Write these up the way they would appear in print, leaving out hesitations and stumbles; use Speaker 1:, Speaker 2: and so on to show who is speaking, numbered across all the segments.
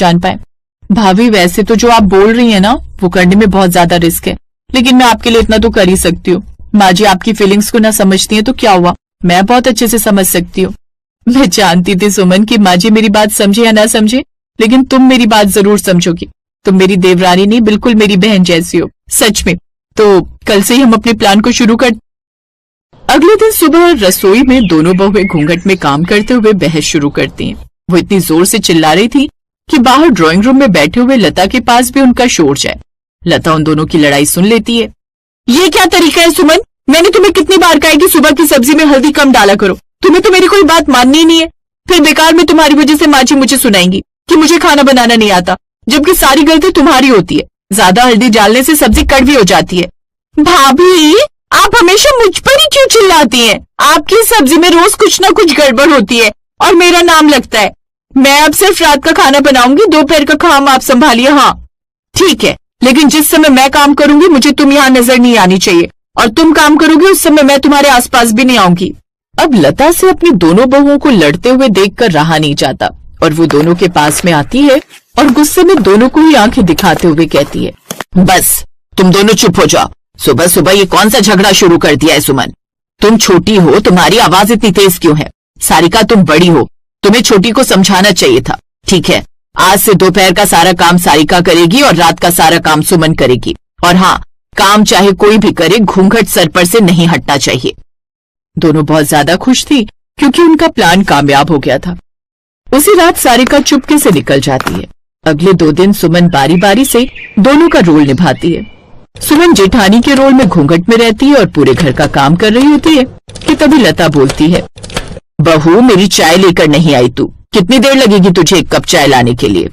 Speaker 1: पहचान पाए। भाभी वैसे तो जो आप बोल रही है ना वो करने में बहुत ज्यादा रिस्क है, लेकिन मैं आपके लिए इतना तो कर ही सकती हूँ। माँ जी आपकी फीलिंग्स को ना समझती है तो क्या हुआ, मैं बहुत अच्छे से समझ सकती हूँ। मैं जानती थी सुमन कि माँ जी मेरी बात समझे या ना समझे, लेकिन तुम मेरी बात जरूर समझोगी। तुम मेरी देवरानी नहीं, बिल्कुल मेरी बहन जैसी हो, सच में। तो कल से ही हम अपने प्लान को शुरू कर। अगले दिन सुबह रसोई में दोनों बहुएं घूंघट में काम करते हुए बहस शुरू करती हैं। वो इतनी जोर से चिल्ला रही थी कि बाहर ड्राइंग रूम में बैठे हुए लता के पास भी उनका शोर जाए। लता उन दोनों की लड़ाई सुन लेती है। ये क्या तरीका है सुमन, मैंने तुम्हें कितनी बार कहा है कि सुबह की सब्जी में हल्दी कम डाला करो, तुम्हें तो मेरी कोई बात माननी ही नहीं है। फिर बेकार में तुम्हारी वजह से माँ जी मुझे सुनाएंगी कि मुझे खाना बनाना नहीं आता, जबकि सारी गलती तुम्हारी होती है। ज्यादा हल्दी डालने से सब्जी कड़वी हो जाती है। भाभी आप हमेशा मुझ पर ही क्यों चिल्लाती हैं? आपकी सब्जी में रोज कुछ ना कुछ गड़बड़ होती है और मेरा नाम लगता है। मैं अब सिर्फ रात का खाना बनाऊंगी, दोपहर का काम आप संभालिए। हाँ ठीक है, लेकिन जिस समय मैं काम करूंगी मुझे तुम यहाँ नजर नहीं आनी चाहिए, और तुम काम करोगे उस समय मैं तुम्हारे आसपास भी नहीं आऊंगी। अब लता से अपनी दोनों बहुओं को लड़ते हुए देखकर रहा नहीं जाता और वो दोनों के पास में आती है और गुस्से में दोनों को ही आंखें दिखाते हुए कहती है, बस तुम दोनों चुप हो जाओ। सुबह सुबह ये कौन सा झगड़ा शुरू कर दिया है सुमन? तुम छोटी हो, तुम्हारी आवाज इतनी तेज क्यों है? सारिका तुम बड़ी हो, तुम्हें छोटी को समझाना चाहिए था। ठीक है, आज से दोपहर का सारा काम सारिका करेगी और रात का सारा काम सुमन करेगी। और हाँ, काम चाहे कोई भी करे, घूंघट सर पर से नहीं हटना चाहिए। दोनों बहुत ज्यादा खुश थी क्योंकि उनका प्लान कामयाब हो गया था। उसी रात सारिका चुपके से निकल जाती है। अगले 2 दिन सुमन बारी बारी से दोनों का रोल निभाती है। सुमन जेठानी के रोल में घूंघट में रहती है और पूरे घर का काम कर रही होती है कि तभी लता बोलती है, बहू मेरी चाय लेकर नहीं आई तू, कितनी देर लगेगी तुझे 1 कप चाय लाने के लिए?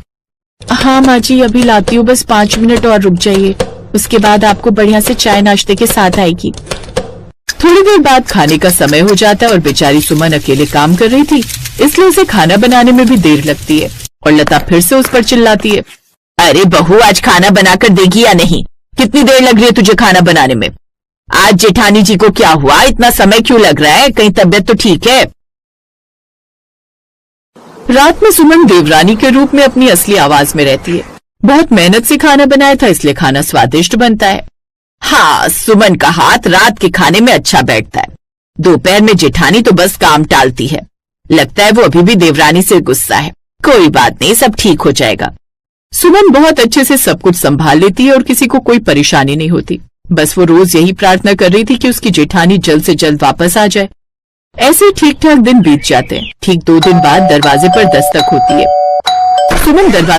Speaker 1: हाँ माँ जी अभी लाती हूँ, बस 5 मिनट और रुक जाइए, उसके बाद आपको बढ़िया से चाय नाश्ते के साथ आएगी। थोड़ी देर बाद खाने का समय हो जाता है और बेचारी सुमन अकेले काम कर रही थी, इसलिए उसे खाना बनाने में भी देर लगती है और लता फिर से उस पर चिल्लाती है, अरे बहू आज खाना बनाकर देगी या नहीं? कितनी देर लग रही है तुझे खाना बनाने में? आज जेठानी जी को क्या हुआ, इतना समय क्यों लग रहा है? कहीं तबीयत तो ठीक है? रात में सुमन देवरानी के रूप में अपनी असली आवाज में रहती है। बहुत मेहनत से खाना बनाया था इसलिए खाना स्वादिष्ट बनता है। हाँ, सुमन का हाथ रात के खाने में अच्छा बैठता है। दोपहर में जेठानी तो बस काम टालती है, लगता है वो अभी भी देवरानी से गुस्सा है। कोई बात नहीं, सब ठीक हो जाएगा। सुमन बहुत अच्छे से सब कुछ संभाल लेती है और किसी को कोई परेशानी नहीं होती। बस वो रोज यही प्रार्थना कर रही थी कि उसकी जेठानी जल्द से जल्द वापस आ जाए। ऐसे ठीक ठाक दिन बीत जाते हैं। ठीक 2 दिन बाद दरवाजे पर दस्तक होती है। सुमन दरवाजे